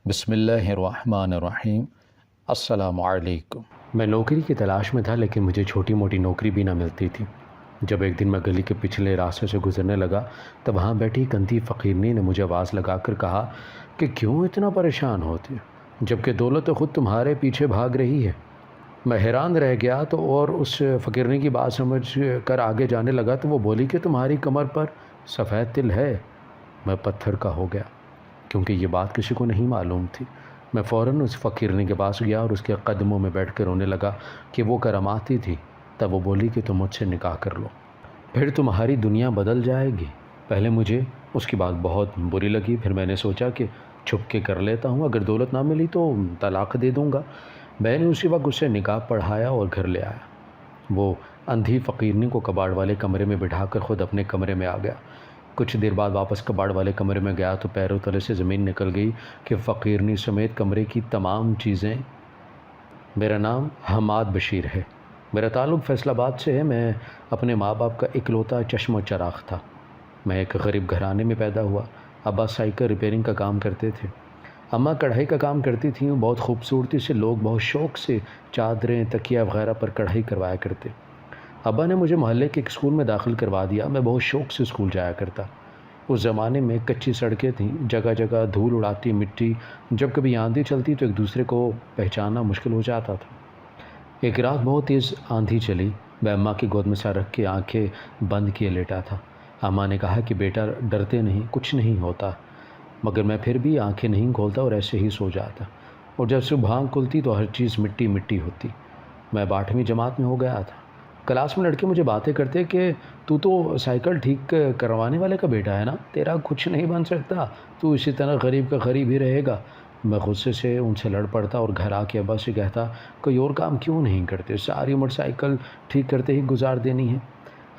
بسم اللہ الرحمن الرحیم۔ السلام علیکم۔ میں نوکری کی تلاش میں تھا، لیکن مجھے چھوٹی موٹی نوکری بھی نہ ملتی تھی۔ جب ایک دن میں گلی کے پچھلے راستے سے گزرنے لگا تو وہاں بیٹھی ایک اندھی فقیرنی نے مجھے آواز لگا کر کہا کہ کیوں اتنا پریشان ہوتی ہو، جبکہ دولت خود تمہارے پیچھے بھاگ رہی ہے۔ میں حیران رہ گیا تو اور اس فقیرنی کی بات سمجھ کر آگے جانے لگا تو وہ بولی کہ تمہاری کمر پر سفید تل ہے۔ میں پتھر کا ہو گیا، کیونکہ یہ بات کسی کو نہیں معلوم تھی۔ میں فوراً اس فقیرنی کے پاس گیا اور اس کے قدموں میں بیٹھ کر رونے لگا کہ وہ کراماتی تھی۔ تب وہ بولی کہ تم مجھ سے نکاح کر لو، پھر تمہاری دنیا بدل جائے گی۔ پہلے مجھے اس کی بات بہت بری لگی، پھر میں نے سوچا کہ چھپ کے کر لیتا ہوں، اگر دولت نہ ملی تو طلاق دے دوں گا۔ میں نے اسی وقت اسے نکاح پڑھایا اور گھر لے آیا۔ وہ اندھی فقیرنی کو کباڑ والے کمرے میں بٹھا کر خود اپنے کمرے میں آ گیا۔ کچھ دیر بعد واپس کباڑ والے کمرے میں گیا تو پیروں تلے سے زمین نکل گئی کہ فقیرنی سمیت کمرے کی تمام چیزیں۔ میرا نام حماد بشیر ہے، میرا تعلق فیصل آباد سے ہے۔ میں اپنے ماں باپ کا اکلوتا چشم و چراغ تھا۔ میں ایک غریب گھرانے میں پیدا ہوا۔ ابا سائیکل ریپیئرنگ کا کام کرتے تھے، اماں کڑھائی کا کام کرتی تھیں۔ بہت خوبصورتی سے لوگ بہت شوق سے چادریں، تکیہ وغیرہ پر کڑھائی کروایا کرتے۔ ابا نے مجھے محلے کے ایک اسکول میں داخل کروا دیا۔ میں بہت شوق سے اسکول جایا کرتا۔ اس زمانے میں کچی سڑکیں تھیں، جگہ جگہ دھول اڑاتی مٹی، جب کبھی آندھی چلتی تو ایک دوسرے کو پہچاننا مشکل ہو جاتا تھا۔ ایک رات بہت تیز آندھی چلی۔ میں اماں کی گود میں سر رکھ کے آنکھیں بند کیے لیٹا تھا۔ اماں نے کہا کہ بیٹا ڈرتے نہیں، کچھ نہیں ہوتا، مگر میں پھر بھی آنکھیں نہیں کھولتا اور ایسے ہی سو جاتا، اور جب صبح آنکھ کھلتی تو ہر چیز مٹی مٹی ہوتی۔ میں 8ویں جماعت میں ہو گیا تھا۔ کلاس میں لڑکے مجھے باتیں کرتے کہ تو سائیکل ٹھیک کروانے والے کا بیٹا ہے نا، تیرا کچھ نہیں بن سکتا، تو اسی طرح غریب کا غریب ہی رہے گا۔ میں غصے سے ان سے لڑ پڑتا اور گھر آ کے ابا سے کہتا کوئی اور کام کیوں نہیں کرتے، ساری عمر سائیکل ٹھیک کرتے ہی گزار دینی ہے۔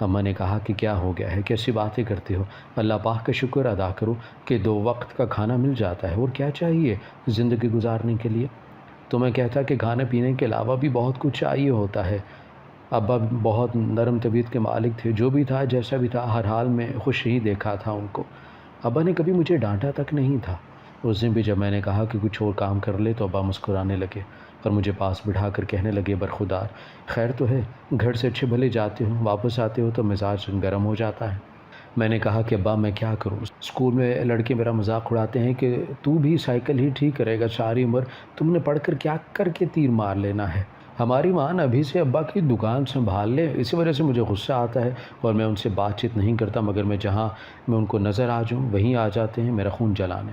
اماں نے کہا کہ کیا ہو گیا ہے، کیسی باتیں کرتے ہو، اللہ پاک کا شکر ادا کرو کہ 2 وقت کا کھانا مل جاتا ہے، اور کیا چاہیے زندگی گزارنے کے لیے۔ تو میں کہتا کہ کھانے پینے کے علاوہ بھی بہت کچھ چاہیے ہوتا ہے۔ ابا بہت نرم طبیعت کے مالک تھے، جو بھی تھا جیسا بھی تھا ہر حال میں خوش ہی دیکھا تھا ان کو۔ ابا نے کبھی مجھے ڈانٹا تک نہیں تھا۔ اس دن بھی جب میں نے کہا کہ کچھ اور کام کر لے تو ابا مسکرانے لگے اور مجھے پاس بٹھا کر کہنے لگے برخودار، خیر تو ہے، گھر سے اچھے بھلے جاتے ہو، واپس آتے ہو تو مزاج گرم ہو جاتا ہے۔ میں نے کہا کہ ابا میں کیا کروں، اسکول میں لڑکے میرا مذاق اڑاتے ہیں کہ تو بھی سائیکل ہی ٹھیک کرے گا، ساری عمر تم نے پڑھ کر کیا کر کے تیر مار لینا ہے، ہماری ماں ابھی سے ابا کی دکان سنبھال لے۔ اسی وجہ سے مجھے غصہ آتا ہے اور میں ان سے بات چیت نہیں کرتا، مگر میں جہاں میں ان کو نظر آ جاؤں وہیں آ جاتے ہیں میرا خون جلانے۔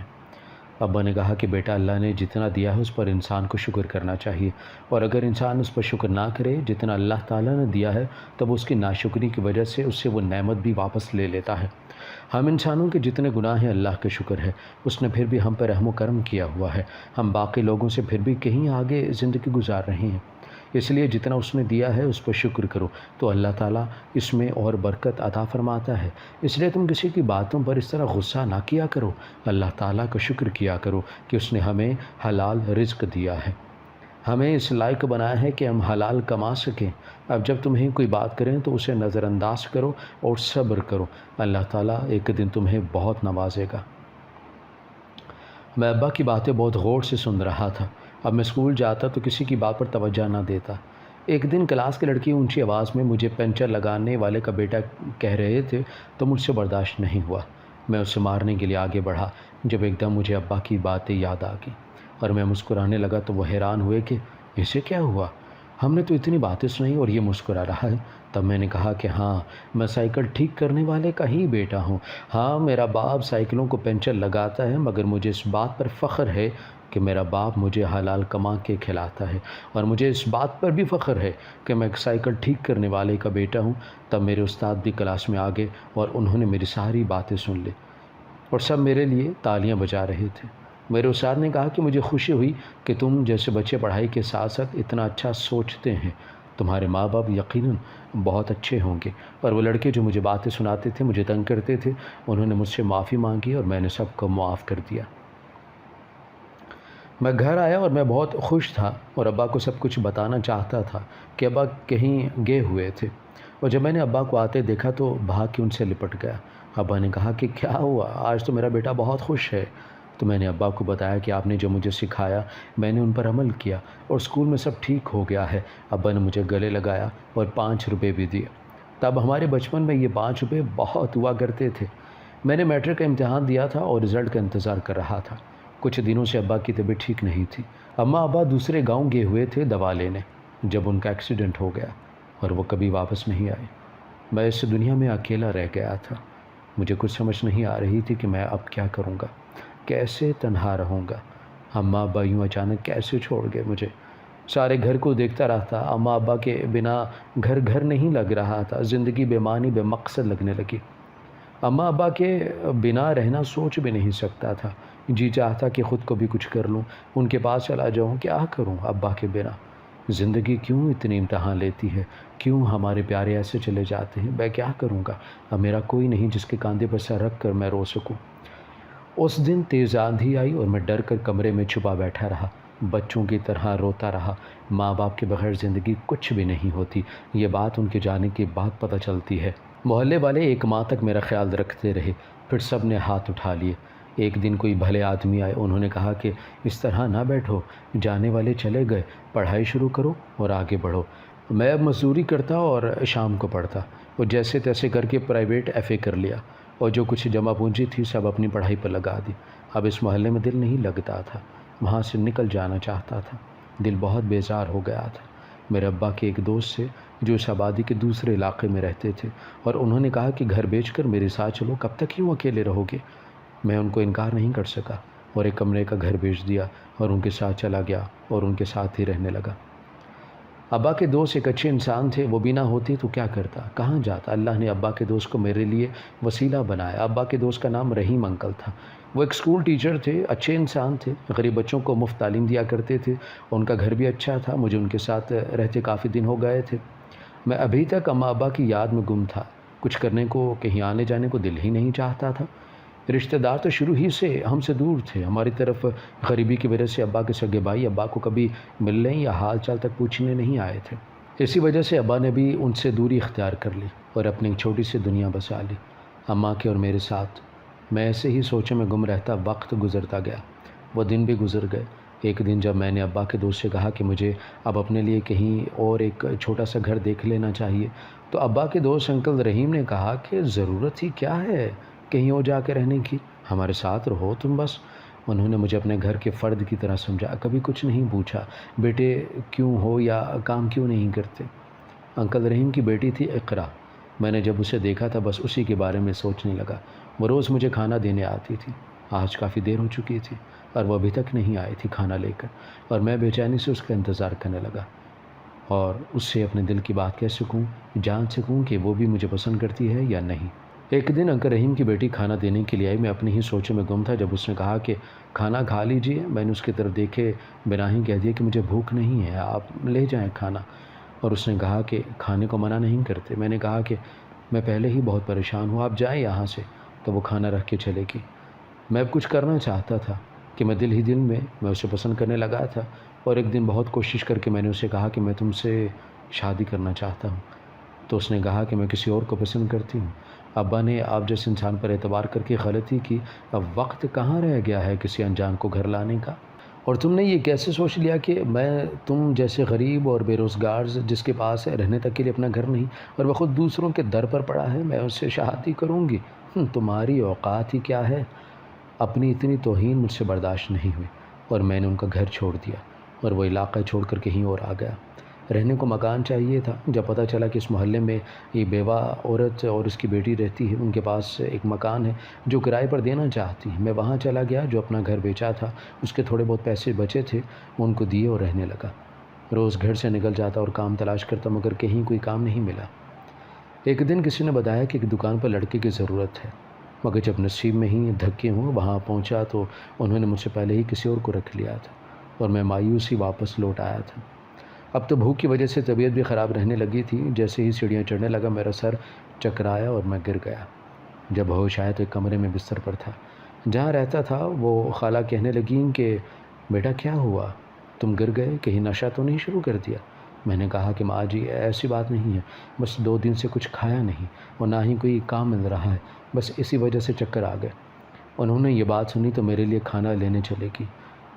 ابا نے کہا کہ بیٹا اللہ نے جتنا دیا ہے اس پر انسان کو شکر کرنا چاہیے، اور اگر انسان اس پر شکر نہ کرے جتنا اللہ تعالیٰ نے دیا ہے تب اس کی ناشکری کی وجہ سے اس سے وہ نعمت بھی واپس لے لیتا ہے۔ ہم انسانوں کے جتنے گناہ ہیں اللہ کا شکر ہے، اس نے پھر بھی ہم پر رحم و کرم کیا ہوا ہے، ہم باقی لوگوں سے پھر بھی کہیں آگے زندگی گزار رہے ہیں۔ اس لیے جتنا اس نے دیا ہے اس پر شکر کرو تو اللہ تعالیٰ اس میں اور برکت عطا فرماتا ہے۔ اس لیے تم کسی کی باتوں پر اس طرح غصہ نہ کیا کرو، اللہ تعالیٰ کا شکر کیا کرو کہ اس نے ہمیں حلال رزق دیا ہے، ہمیں اس لائق بنایا ہے کہ ہم حلال کما سکیں۔ اب جب تمہیں کوئی بات کریں تو اسے نظر انداز کرو اور صبر کرو، اللہ تعالیٰ ایک دن تمہیں بہت نوازے گا۔ میں ابا کی باتیں بہت غور سے سن رہا تھا۔ اب میں اسکول جاتا تو کسی کی بات پر توجہ نہ دیتا۔ ایک دن کلاس کی لڑکی اونچی آواز میں مجھے پنچر لگانے والے کا بیٹا کہہ رہے تھے تو مجھ سے برداشت نہیں ہوا۔ میں اسے مارنے کے لیے آگے بڑھا، جب ایک دم مجھے ابا کی باتیں یاد آ گئیں اور میں مسکرانے لگا تو وہ حیران ہوئے کہ اسے کیا ہوا، ہم نے تو اتنی باتیں سنی اور یہ مسکرا رہا ہے۔ تب میں نے کہا کہ ہاں، میں سائیکل ٹھیک کرنے والے کا ہی بیٹا ہوں۔ ہاں، میرا باپ سائیکلوں کو پنچر لگاتا ہے، مگر مجھے اس بات پر فخر ہے کہ میرا باپ مجھے حلال کما کے کھلاتا ہے، اور مجھے اس بات پر بھی فخر ہے کہ میں ایک سائیکل ٹھیک کرنے والے کا بیٹا ہوں۔ تب میرے استاد بھی کلاس میں آ گئے اور انہوں نے میری ساری باتیں سن لی اور سب میرے لیے تالیاں بجا رہے تھے۔ میرے استاد نے کہا کہ مجھے خوشی ہوئی کہ تم جیسے بچے پڑھائی کے ساتھ ساتھ اتنا اچھا سوچتے ہیں، تمہارے ماں باپ یقیناً بہت اچھے ہوں گے۔ اور وہ لڑکے جو مجھے باتیں سناتے تھے، مجھے تنگ کرتے تھے، انہوں نے مجھ سے معافی مانگی اور میں نے سب کو معاف کر دیا۔ میں گھر آیا اور میں بہت خوش تھا اور ابا کو سب کچھ بتانا چاہتا تھا کہ ابا کہیں گئے ہوئے تھے، اور جب میں نے ابا کو آتے دیکھا تو بھاگ کے ان سے لپٹ گیا۔ ابا نے کہا کہ کیا ہوا، آج تو میرا بیٹا بہت خوش ہے۔ تو میں نے ابا کو بتایا کہ آپ نے جو مجھے سکھایا میں نے ان پر عمل کیا اور اسکول میں سب ٹھیک ہو گیا ہے۔ ابا نے مجھے گلے لگایا اور 5 روپے بھی دیے۔ تب ہمارے بچپن میں یہ 5 روپے بہت ہوا کرتے تھے۔ میں نے میٹرک کا امتحان دیا تھا اور رزلٹ کا انتظار کر رہا تھا۔ کچھ دنوں سے ابا کی طبیعت ٹھیک نہیں تھی۔ اماں ابا دوسرے گاؤں گئے ہوئے تھے دوا لینے، جب ان کا ایکسیڈنٹ ہو گیا اور وہ کبھی واپس نہیں آئے۔ میں اس دنیا میں اکیلا رہ گیا تھا۔ مجھے کچھ سمجھ نہیں آ رہی تھی کہ میں اب کیا کروں گا، کیسے تنہا رہوں گا۔ اماں ابا یوں اچانک کیسے چھوڑ گئے مجھے۔ سارے گھر کو دیکھتا رہتا، اماں ابا کے بنا گھر گھر نہیں لگ رہا تھا، زندگی بے معنی بے مقصد لگنے لگی۔ اماں ابا کے بنا رہنا سوچ بھی نہیں سکتا تھا۔ جی چاہتا کہ خود کو بھی کچھ کر لوں، ان کے پاس چلا جاؤں۔ کیا کروں ابا کے بنا؟ زندگی کیوں اتنی امتحان لیتی ہے؟ کیوں ہمارے پیارے ایسے چلے جاتے ہیں؟ میں کیا کروں گا؟ اب میرا کوئی نہیں جس کے کاندھے پر سر رکھ کر میں رو سکوں۔ اس دن تیز آندھی آئی اور میں ڈر کر کمرے میں چھپا بیٹھا رہا، بچوں کی طرح روتا رہا۔ ماں باپ کے بغیر زندگی کچھ بھی نہیں ہوتی، یہ بات ان کے جانے کے بعد پتہ چلتی ہے۔ محلے والے 1 ماہ تک میرا خیال رکھتے رہے، پھر سب نے ہاتھ اٹھا لیے۔ ایک دن کوئی بھلے آدمی آئے، انہوں نے کہا کہ اس طرح نہ بیٹھو، جانے والے چلے گئے، پڑھائی شروع کرو اور آگے بڑھو۔ میں اب مزدوری کرتا اور شام کو پڑھتا اور جیسے تیسے کر کے پرائیویٹ FA کر لیا اور جو کچھ جمع پونجی تھی سب اپنی پڑھائی پر لگا دی۔ اب اس محلے میں دل نہیں لگتا تھا، وہاں سے نکل جانا چاہتا تھا، دل بہت بیزار ہو گیا تھا۔ میرے ابا کے ایک دوست سے جو اس آبادی کے دوسرے علاقے میں رہتے تھے اور انہوں نے کہا کہ گھر بیچ کر میرے ساتھ چلو، کب تک یوں اکیلے رہو گے؟ میں ان کو انکار نہیں کر سکا اور ایک کمرے کا گھر بیچ دیا اور ان کے ساتھ چلا گیا اور ان کے ساتھ ہی رہنے لگا۔ ابا کے دوست ایک اچھے انسان تھے، وہ بھی نہ ہوتی تو کیا کرتا، کہاں جاتا۔ اللہ نے ابا کے دوست کو میرے لیے وسیلہ بنایا۔ ابا کے دوست کا نام رحیم انکل تھا۔ وہ ایک اسکول ٹیچر تھے، اچھے انسان تھے، غریب بچوں کو مفت تعلیم دیا کرتے تھے۔ ان کا گھر بھی اچھا تھا، مجھے ان کے ساتھ رہتے کافی دن ہو گئے تھے۔ میں ابھی تک اماں ابا کی یاد میں گم تھا، کچھ کرنے کو، کہیں آنے جانے کو دل ہی نہیں چاہتا تھا۔ رشتہ دار تو شروع ہی سے ہم سے دور تھے، ہماری طرف غریبی کی وجہ سے ابا کے سگے بھائی ابا کو کبھی ملنے یا حال چال تک پوچھنے نہیں آئے تھے۔ اسی وجہ سے ابا نے بھی ان سے دوری اختیار کر لی اور اپنی ایک چھوٹی سی دنیا بسا لی، اماں کے اور میرے ساتھ۔ میں ایسے ہی سوچوں میں گم رہتا، وقت گزرتا گیا، وہ دن بھی گزر گئے۔ ایک دن جب میں نے ابا کے دوست سے کہا کہ مجھے اب اپنے لیے کہیں اور ایک چھوٹا سا گھر دیکھ لینا چاہیے، تو ابا کے دوست انکل رحیم نے کہا کہ ضرورت ہی کیا ہے کہیں اور جا کے رہنے کی، ہمارے ساتھ رہو تم بس۔ انہوں نے مجھے اپنے گھر کے فرد کی طرح سمجھا، کبھی کچھ نہیں پوچھا، بیٹے کیوں ہو یا کام کیوں نہیں کرتے۔ انکل رحیم کی بیٹی تھی اقرا، میں نے جب اسے دیکھا تھا بس اسی کے بارے میں سوچنے لگا۔ وہ روز مجھے کھانا دینے آتی تھی، آج کافی دیر ہو چکی تھی اور وہ ابھی تک نہیں آئی تھی کھانا لے کر، اور میں بے چینی سے اس کا انتظار کرنے لگا اور اس سے اپنے دل کی بات کہہ سکوں، جان سکوں کہ وہ بھی مجھے پسند کرتی ہے یا نہیں۔ ایک دن انکل رحیم کی بیٹی کھانا دینے کے لیے آئی، میں اپنی ہی سوچوں میں گم تھا جب اس نے کہا کہ کھانا کھا لیجئے۔ میں نے اس کی طرف دیکھے بنا ہی کہہ دیا کہ مجھے بھوک نہیں ہے، آپ لے جائیں کھانا، اور اس نے کہا کہ کھانے کو منع نہیں کرتے۔ میں نے کہا کہ میں پہلے ہی بہت پریشان ہوں، آپ جائیں یہاں سے، تو وہ کھانا رکھ کے چلے گی۔ میں اب کچھ کرنا چاہتا تھا کہ میں دل ہی دل میں اسے پسند کرنے لگا تھا، اور ایک دن بہت کوشش کر کے میں نے اسے کہا کہ میں تم سے شادی کرنا چاہتا ہوں، تو اس نے کہا کہ میں کسی اور کو پسند کرتی ہوں۔ ابا نے آپ جیسے انسان پر اعتبار کر کے غلطی کی، اب وقت کہاں رہ گیا ہے کسی انجان کو گھر لانے کا؟ اور تم نے یہ کیسے سوچ لیا کہ میں تم جیسے غریب اور بے روزگار جس کے پاس ہے رہنے تک کے لیے اپنا گھر نہیں، اور وہ خود دوسروں کے در پر پڑا ہے، میں اس سے شادی کروں گی؟ تمہاری اوقات ہی کیا ہے؟ اپنی اتنی توہین مجھ سے برداشت نہیں ہوئی اور میں نے ان کا گھر چھوڑ دیا اور وہ علاقہ چھوڑ کر کہیں اور آ گیا۔ رہنے کو مکان چاہیے تھا، جب پتہ چلا کہ اس محلے میں یہ بیوہ عورت اور اس کی بیٹی رہتی ہے، ان کے پاس ایک مکان ہے جو کرائے پر دینا چاہتی ہے، میں وہاں چلا گیا۔ جو اپنا گھر بیچا تھا اس کے تھوڑے بہت پیسے بچے تھے، ان کو دیے اور رہنے لگا۔ روز گھر سے نکل جاتا اور کام تلاش کرتا، مگر کہیں کوئی کام نہیں ملا۔ ایک دن کسی نے بتایا کہ ایک دکان پر لڑکے کی ضرورت ہے، مگر جب نصیب میں ہی دھکے ہوں وہاں پہنچا تو انہوں نے مجھ سے پہلے ہی کسی اور کو رکھ لیا تھا اور میں مایوسی واپس لوٹ آیا تھا۔ اب تو بھوک کی وجہ سے طبیعت بھی خراب رہنے لگی تھی، جیسے ہی سیڑھیاں چڑھنے لگا میرا سر چکرایا اور میں گر گیا۔ جب ہوش آیا تو ایک کمرے میں بستر پر تھا جہاں رہتا تھا۔ وہ خالہ کہنے لگیں کہ بیٹا کیا ہوا، تم گر گئے، کہیں نشہ تو نہیں شروع کر دیا؟ میں نے کہا کہ ماں جی ایسی بات نہیں ہے، بس 2 دن سے کچھ کھایا نہیں اور نہ ہی کوئی کام مل رہا ہے، بس اسی وجہ سے چکر آ گئے۔ انہوں نے یہ بات سنی تو میرے لیے کھانا لینے چلے گی۔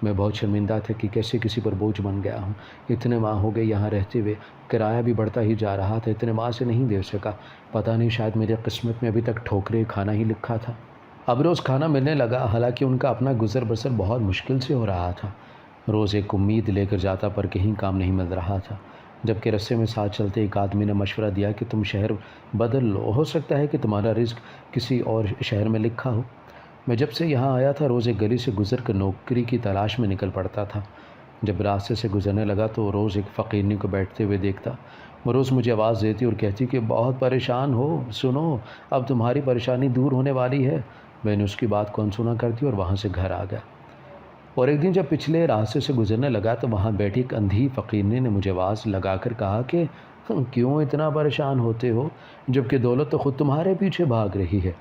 میں بہت شرمندہ تھا کہ کیسے کسی پر بوجھ بن گیا ہوں۔ اتنے ماہ ہو گئے یہاں رہتے ہوئے، کرایہ بھی بڑھتا ہی جا رہا تھا، اتنے ماہ سے نہیں دے سکا۔ پتہ نہیں شاید میری قسمت میں ابھی تک ٹھوکرے کھانا ہی لکھا تھا۔ اب روز کھانا ملنے لگا، حالانکہ ان کا اپنا گزر بسر بہت مشکل سے ہو رہا تھا۔ روز ایک امید لے کر جاتا پر کہیں کام نہیں مل رہا تھا۔ جبکہ رستے میں ساتھ چلتے ایک آدمی نے مشورہ دیا کہ تم شہر بدل لو، ہو سکتا ہے کہ تمہارا رزق کسی اور شہر میں لکھا ہو۔ میں جب سے یہاں آیا تھا روز ایک گلی سے گزر کر نوکری کی تلاش میں نکل پڑتا تھا۔ جب راستے سے گزرنے لگا تو روز ایک فقیرنی کو بیٹھتے ہوئے دیکھتا۔ وہ روز مجھے آواز دیتی اور کہتی کہ بہت پریشان ہو، سنو اب تمہاری پریشانی دور ہونے والی ہے۔ میں نے اس کی بات کو انسنا کر دی اور وہاں سے گھر آ گیا۔ اور ایک دن جب پچھلے راستے سے گزرنے لگا تو وہاں بیٹھی ایک اندھی فقیرنی نے مجھے آواز لگا کر کہا کہ کیوں اتنا پریشان ہوتے ہو، جبکہ دولت تو خود تمہارے پیچھے بھاگ رہی ہے۔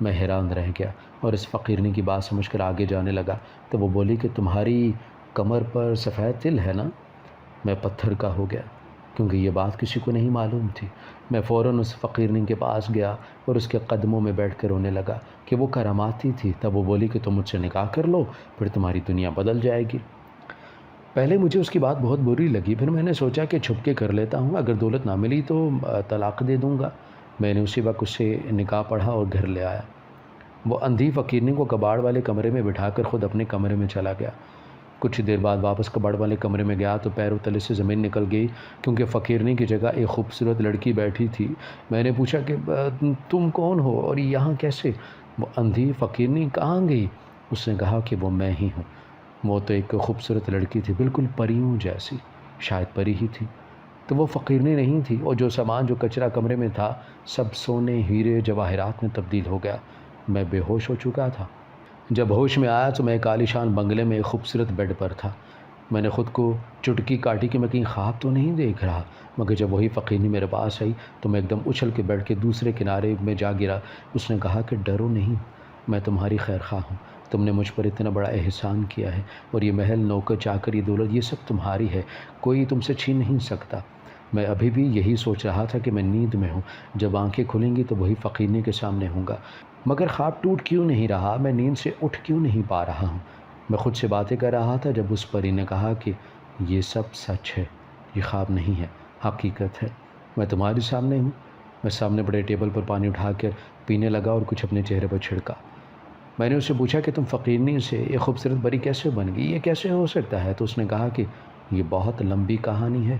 میں حیران رہ گیا اور اس فقیرنی کی بات سمجھ کر آگے جانے لگا تو وہ بولی کہ تمہاری کمر پر سفید تل ہے نا؟ میں پتھر کا ہو گیا کیونکہ یہ بات کسی کو نہیں معلوم تھی۔ میں فوراً اس فقیرنی کے پاس گیا اور اس کے قدموں میں بیٹھ کر رونے لگا کہ وہ کراماتی تھی۔ تب وہ بولی کہ تم مجھ سے نکاح کر لو، پھر تمہاری دنیا بدل جائے گی۔ پہلے مجھے اس کی بات بہت بری لگی، پھر میں نے سوچا کہ چھپ کے کر لیتا ہوں، اگر دولت نہ ملی تو طلاق دے دوں گا۔ میں نے اسی وقت اس سے نکاح پڑھا اور گھر لے آیا۔ وہ اندھی فقیرنی کو کباڑ والے کمرے میں بٹھا کر خود اپنے کمرے میں چلا گیا۔ کچھ دیر بعد واپس کباڑ والے کمرے میں گیا تو پیروں تلے سے زمین نکل گئی، کیونکہ فقیرنی کی جگہ ایک خوبصورت لڑکی بیٹھی تھی۔ میں نے پوچھا کہ تم کون ہو اور یہاں کیسے؟ وہ اندھی فقیرنی کہاں گئی؟ اس نے کہا کہ وہ میں ہی ہوں۔ وہ تو ایک خوبصورت لڑکی تھی، بالکل پریوں جیسی، شاید پری ہی تھی۔ تو وہ فقیرنی نہیں تھی، اور جو سامان جو کچرا کمرے میں تھا سب سونے ہیرے جواہرات میں تبدیل ہو گیا۔ میں بے ہوش ہو چکا تھا۔ جب ہوش میں آیا تو میں ایک عالیشان بنگلے میں ایک خوبصورت بیڈ پر تھا۔ میں نے خود کو چٹکی کاٹی کہ میں کہیں خواب تو نہیں دیکھ رہا، مگر جب وہی فقیرنی میرے پاس آئی تو میں ایک دم اچھل کے بیڈ کے دوسرے کنارے میں جا گرا۔ اس نے کہا کہ ڈرو نہیں، میں تمہاری خیر خواہ ہوں، تم نے مجھ پر اتنا بڑا احسان کیا ہے، اور یہ محل، نوکر چاکر، یہ دولت، یہ سب تمہاری ہے، کوئی تم سے چھین نہیں سکتا۔ میں ابھی بھی یہی سوچ رہا تھا کہ میں نیند میں ہوں، جب آنکھیں کھلیں گی تو وہی فقیرنی کے سامنے ہوں گا، مگر خواب ٹوٹ کیوں نہیں رہا، میں نیند سے اٹھ کیوں نہیں پا رہا ہوں۔ میں خود سے باتیں کر رہا تھا جب اس پری نے کہا کہ یہ سب سچ ہے، یہ خواب نہیں ہے، حقیقت ہے، میں تمہارے سامنے ہوں۔ میں سامنے بڑے ٹیبل پر پانی اٹھا کر پینے لگا اور کچھ اپنے چہرے پر چھڑکا۔ میں نے اس سے پوچھا کہ تم فقیرنی سے یہ خوبصورت پری کیسے بن گئی، یہ کیسے ہو سکتا ہے؟ تو اس نے کہا کہ یہ بہت لمبی کہانی ہے۔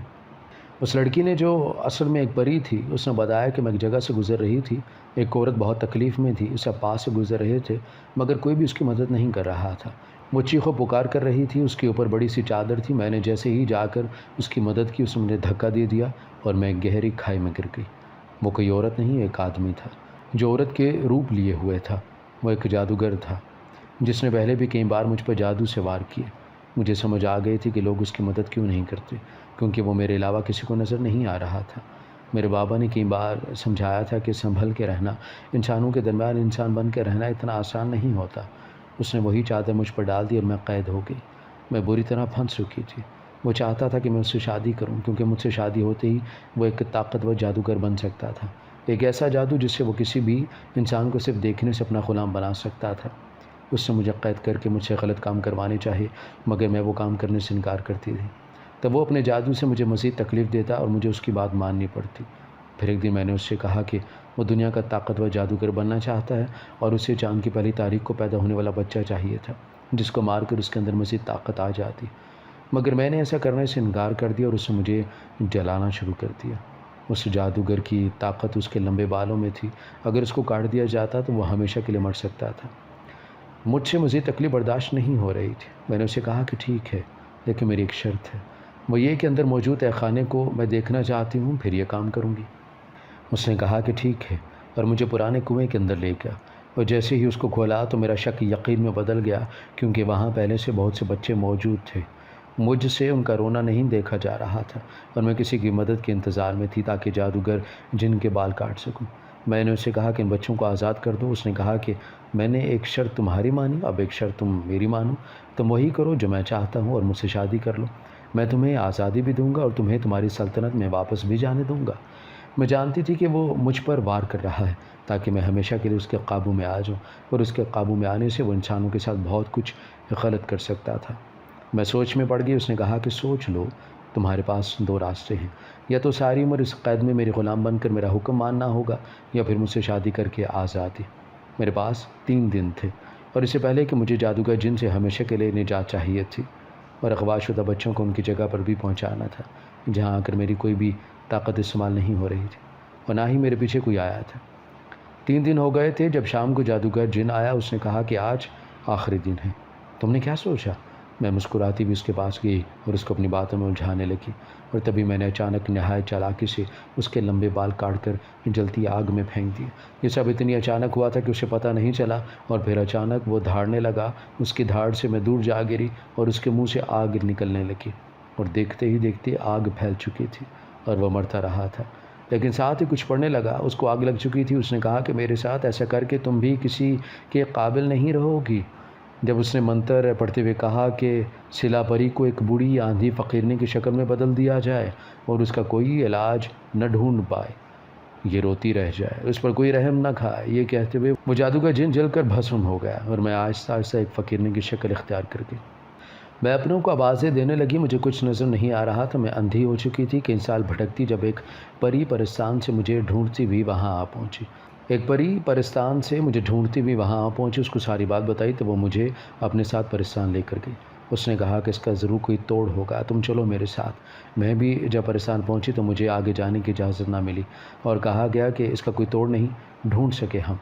اس لڑکی نے، جو اصل میں ایک پری تھی، اس نے بتایا کہ میں ایک جگہ سے گزر رہی تھی، ایک عورت بہت تکلیف میں تھی، سب پاس سے گزر رہے تھے مگر کوئی بھی اس کی مدد نہیں کر رہا تھا۔ وہ چیخ و پکار کر رہی تھی، اس کے اوپر بڑی سی چادر تھی۔ میں نے جیسے ہی جا کر اس کی مدد کی، اس نے مجھے دھکا دے دیا اور میں ایک گہری کھائی میں گر گئی۔ وہ کوئی عورت نہیں، ایک آدمی تھا جو عورت کے روپ لیے ہوئے تھا۔ وہ ایک جادوگر تھا جس نے پہلے بھی کئی بار مجھ پر جادو سے وار کیے۔ مجھے سمجھ آ گئی تھی کہ لوگ اس کی مدد کیوں نہیں کرتے، کیونکہ وہ میرے علاوہ کسی کو نظر نہیں آ رہا تھا۔ میرے بابا نے کئی بار سمجھایا تھا کہ سنبھل کے رہنا، انسانوں کے درمیان انسان بن کے رہنا اتنا آسان نہیں ہوتا۔ اس نے وہی چادر مجھ پر ڈال دی اور میں قید ہو گئی۔ میں بری طرح پھنس چکی تھی۔ وہ چاہتا تھا کہ میں اس سے شادی کروں، کیونکہ مجھ سے شادی ہوتے ہی وہ ایک طاقتور جادوگر بن سکتا تھا، ایک ایسا جادو جس سے وہ کسی بھی انسان کو صرف دیکھنے سے اپنا غلام بنا سکتا تھا۔ اس نے مجھے قید کر کے مجھ سے غلط کام کروانے چاہے، مگر میں وہ کام کرنے سے انکار کرتی تھی۔ تب وہ اپنے جادو سے مجھے مزید تکلیف دیتا اور مجھے اس کی بات ماننی پڑتی۔ پھر ایک دن میں نے اس سے کہا کہ وہ دنیا کا طاقتور جادوگر بننا چاہتا ہے اور اسے چاند کی پہلی تاریخ کو پیدا ہونے والا بچہ چاہیے تھا، جس کو مار کر اس کے اندر مزید طاقت آ جاتی، مگر میں نے ایسا کرنے سے انکار کر دیا اور اس نے مجھے جلانا شروع کر دیا۔ اس جادوگر کی طاقت اس کے لمبے بالوں میں تھی، اگر اس کو کاٹ دیا جاتا تو وہ ہمیشہ کے لیے مر سکتا تھا۔ مجھ سے مزید تکلیف برداشت نہیں ہو رہی تھی۔ میں نے اسے کہا کہ ٹھیک ہے، لیکن میری ایک شرط ہے، وہ یہ کہ اندر موجود تہہ خانے کو میں دیکھنا چاہتی ہوں، پھر یہ کام کروں گی۔ اس نے کہا کہ ٹھیک ہے، اور مجھے پرانے کنویں کے اندر لے گیا، اور جیسے ہی اس کو کھولا تو میرا شک یقین میں بدل گیا، کیونکہ وہاں پہلے سے بہت سے بچے موجود تھے۔ مجھ سے ان کا رونا نہیں دیکھا جا رہا تھا، اور میں کسی کی مدد کے انتظار میں تھی تاکہ جادوگر جن کے بال کاٹ سکوں۔ میں نے اسے کہا کہ ان بچوں کو آزاد کر دو۔ اس نے کہا کہ میں نے ایک شرط تمہاری مانی، اب ایک شرط تم میری مانو، تم وہی کرو جو میں چاہتا ہوں اور مجھ سے شادی کر لو، میں تمہیں آزادی بھی دوں گا اور تمہیں تمہاری سلطنت میں واپس بھی جانے دوں گا۔ میں جانتی تھی کہ وہ مجھ پر وار کر رہا ہے تاکہ میں ہمیشہ کے لیے اس کے قابو میں آ جاؤں، اور اس کے قابو میں آنے سے وہ انسانوں کے ساتھ بہت کچھ غلط کر سکتا تھا۔ میں سوچ میں پڑ گئی۔ اس نے کہا کہ سوچ لو، تمہارے پاس دو راستے ہیں، یا تو ساری عمر اس قید میں میرے غلام بن کر میرا حکم ماننا ہوگا، یا پھر مجھ سے شادی کر کے آزادی۔ میرے پاس 3 دن تھے، اور اس سے پہلے کہ مجھے جادوگر جن سے ہمیشہ کے لیے نجات چاہیے تھی، اور اغوا شدہ بچوں کو ان کی جگہ پر بھی پہنچانا تھا جہاں آ کر میری کوئی بھی طاقت استعمال نہیں ہو رہی تھی، اور نہ ہی میرے پیچھے کوئی آیا تھا۔ 3 دن ہو گئے تھے جب شام کو جادوگر جن آیا۔ اس نے کہا کہ آج آخری دن ہے، تم نے کیا سوچا؟ میں مسکراتی بھی اس کے پاس گئی اور اس کو اپنی باتوں میں الجھانے لگی، اور تبھی میں نے اچانک نہایت چالاکی سے اس کے لمبے بال کاٹ کر جلتی آگ میں پھینک دیے۔ یہ سب اتنی اچانک ہوا تھا کہ اسے پتہ نہیں چلا، اور پھر اچانک وہ دھاڑنے لگا۔ اس کی دھاڑ سے میں دور جا گری اور اس کے منہ سے آگ نکلنے لگی، اور دیکھتے ہی دیکھتے آگ پھیل چکی تھی اور وہ مرتا رہا تھا، لیکن ساتھ ہی کچھ پڑنے لگا۔ اس کو آگ لگ چکی تھی۔ اس نے کہا کہ میرے ساتھ ایسا کر کے تم بھی کسی کے قابل نہیں رہو گی۔ جب اس نے منتر پڑھتے ہوئے کہا کہ سلا پری کو ایک بوڑھی آندھی فقیرنی کی شکل میں بدل دیا جائے اور اس کا کوئی علاج نہ ڈھونڈ پائے، یہ روتی رہ جائے، اس پر کوئی رحم نہ کھائے، یہ کہتے ہوئے وہ جادوگر جن جل کر بھسم ہو گیا، اور میں آہستہ آہستہ ایک فقیرنی کی شکل اختیار کر گئی۔ میں اپنوں کو آوازیں دینے لگی، مجھے کچھ نظر نہیں آ رہا تھا۔ میں اندھی ہو چکی تھی، کئی سال بھٹکتی جب ایک پری پرستان سے مجھے ڈھونڈتی ہوئی وہاں آ پہنچی۔ ایک پری پرستان سے مجھے ڈھونڈتی ہوئی وہاں آ پہنچی، اس کو ساری بات بتائی تو وہ مجھے اپنے ساتھ پرستان لے کر گئی۔ اس نے کہا کہ اس کا ضرور کوئی توڑ ہوگا، تم چلو میرے ساتھ۔ میں بھی جب پرستان پہنچی تو مجھے آگے جانے کی اجازت نہ ملی، اور کہا گیا کہ اس کا کوئی توڑ نہیں ڈھونڈ سکے ہم۔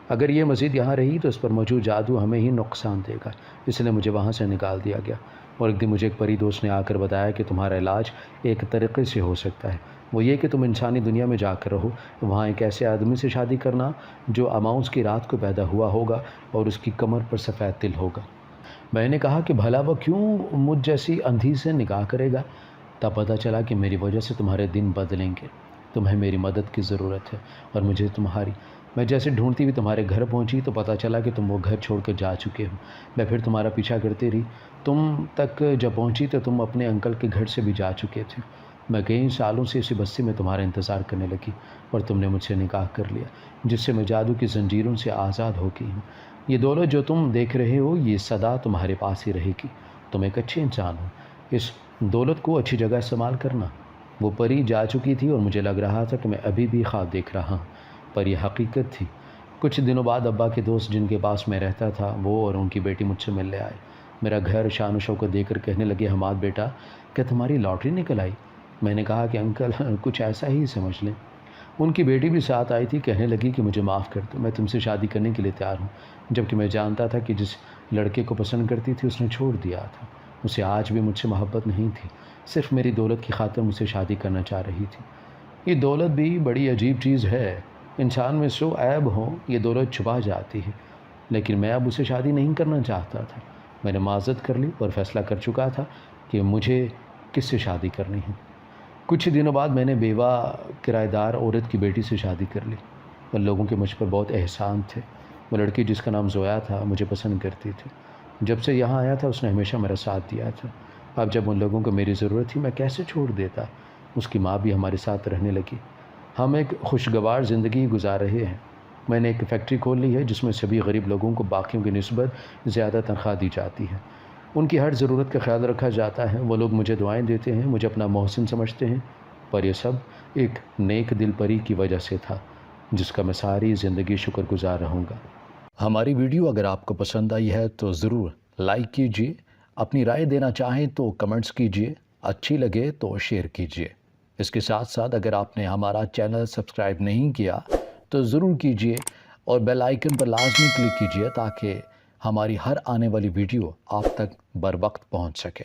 اگر یہ مزید یہاں رہی تو اس پر موجود جادو ہمیں ہی نقصان دے گا، اس لیے مجھے وہاں سے نکال دیا گیا۔ اور ایک دن مجھے ایک پری دوست نے آ کر بتایا کہ تمہارا علاج ایک طریقے سے ہو سکتا ہے، وہ یہ کہ تم انسانی دنیا میں جا کر رہو، وہاں ایک ایسے آدمی سے شادی کرنا جو اماؤس کی رات کو پیدا ہوا ہوگا اور اس کی کمر پر سفید تل ہوگا۔ میں نے کہا کہ بھلا وہ کیوں مجھ جیسی اندھی سے نکاح کرے گا؟ تب پتہ چلا کہ میری وجہ سے تمہارے دن بدلیں گے، تمہیں میری مدد کی ضرورت ہے اور مجھے تمہاری۔ میں جیسے ڈھونڈتی ہوئی تمہارے گھر پہنچی تو پتہ چلا کہ تم وہ گھر چھوڑ کر جا چکے ہو۔ میں پھر تمہارا پیچھا کرتی رہی، تم تک جب پہنچی تو تم اپنے انکل کے گھر سے بھی جا چکے تھے۔ میں کئی سالوں سے اسی بستی میں تمہارا انتظار کرنے لگی، اور تم نے مجھ سے نکاح کر لیا، جس سے میں جادو کی زنجیروں سے آزاد ہو گئی ہوں۔ یہ دولت جو تم دیکھ رہے ہو یہ سدا تمہارے پاس ہی رہے گی۔ تم ایک اچھے انسان ہو، اس دولت کو اچھی جگہ استعمال کرنا۔ وہ پری جا چکی تھی اور مجھے لگ رہا تھا کہ میں ابھی بھی خواب دیکھ رہا ہوں، پر یہ حقیقت تھی۔ کچھ دنوں بعد ابا کے دوست جن کے پاس میں رہتا تھا وہ اور ان کی بیٹی مجھ سے ملنے آئے۔ میرا گھر شان و شوکت دے کر کہنے لگے، حماد بیٹا کیا تمہاری لاٹری نکل آئی؟ میں نے کہا کہ انکل کچھ ایسا ہی سمجھ لیں۔ ان کی بیٹی بھی ساتھ آئی تھی، کہنے لگی کہ مجھے معاف کر دو، میں تم سے شادی کرنے کے لیے تیار ہوں، جبکہ میں جانتا تھا کہ جس لڑکے کو پسند کرتی تھی اس نے چھوڑ دیا تھا۔ اسے آج بھی مجھ سے محبت نہیں تھی، صرف میری دولت کی خاطر مجھ سے شادی کرنا چاہ رہی تھی۔ یہ دولت بھی بڑی عجیب چیز ہے، انسان میں 100 عیب ہوں یہ دولت چھپا جاتی ہے، لیکن میں اب اسے شادی نہیں کرنا چاہتا تھا۔ میں نے معذرت کر لی اور فیصلہ کر چکا تھا کہ مجھے کس سے شادی کرنی ہے۔ کچھ دنوں بعد میں نے بیوہ کرایہ دار عورت کی بیٹی سے شادی کر لی، اور لوگوں کے مجھ پر بہت احسان تھے۔ وہ لڑکی جس کا نام زویا تھا مجھے پسند کرتی تھی، جب سے یہاں آیا تھا اس نے ہمیشہ میرا ساتھ دیا تھا۔ اب جب ان لوگوں کو میری ضرورت تھی میں کیسے چھوڑ دیتا؟ اس کی ماں بھی ہمارے ساتھ رہنے لگی۔ ہم ایک خوشگوار زندگی گزار رہے ہیں۔ میں نے ایک فیکٹری کھول لی ہے جس میں سبھی غریب لوگوں کو باقیوں کی نسبت زیادہ تنخواہ دی جاتی ہے، ان کی ہر ضرورت کا خیال رکھا جاتا ہے۔ وہ لوگ مجھے دعائیں دیتے ہیں، مجھے اپنا محسن سمجھتے ہیں، پر یہ سب ایک نیک دل پری کی وجہ سے تھا جس کا میں ساری زندگی شکر گزار رہوں گا۔ ہماری ویڈیو اگر آپ کو پسند آئی ہے تو ضرور لائک کیجیے، اپنی رائے دینا چاہیں تو کمنٹس کیجیے، اچھی لگے تو شیئر کیجیے۔ اس کے ساتھ ساتھ اگر آپ نے ہمارا چینل سبسکرائب نہیں کیا تو ضرور کیجیے، اور بیل آئیکن پر لازمی کلک کیجیے تاکہ ہماری ہر آنے والی ویڈیو آپ تک بر وقت پہنچ سکے۔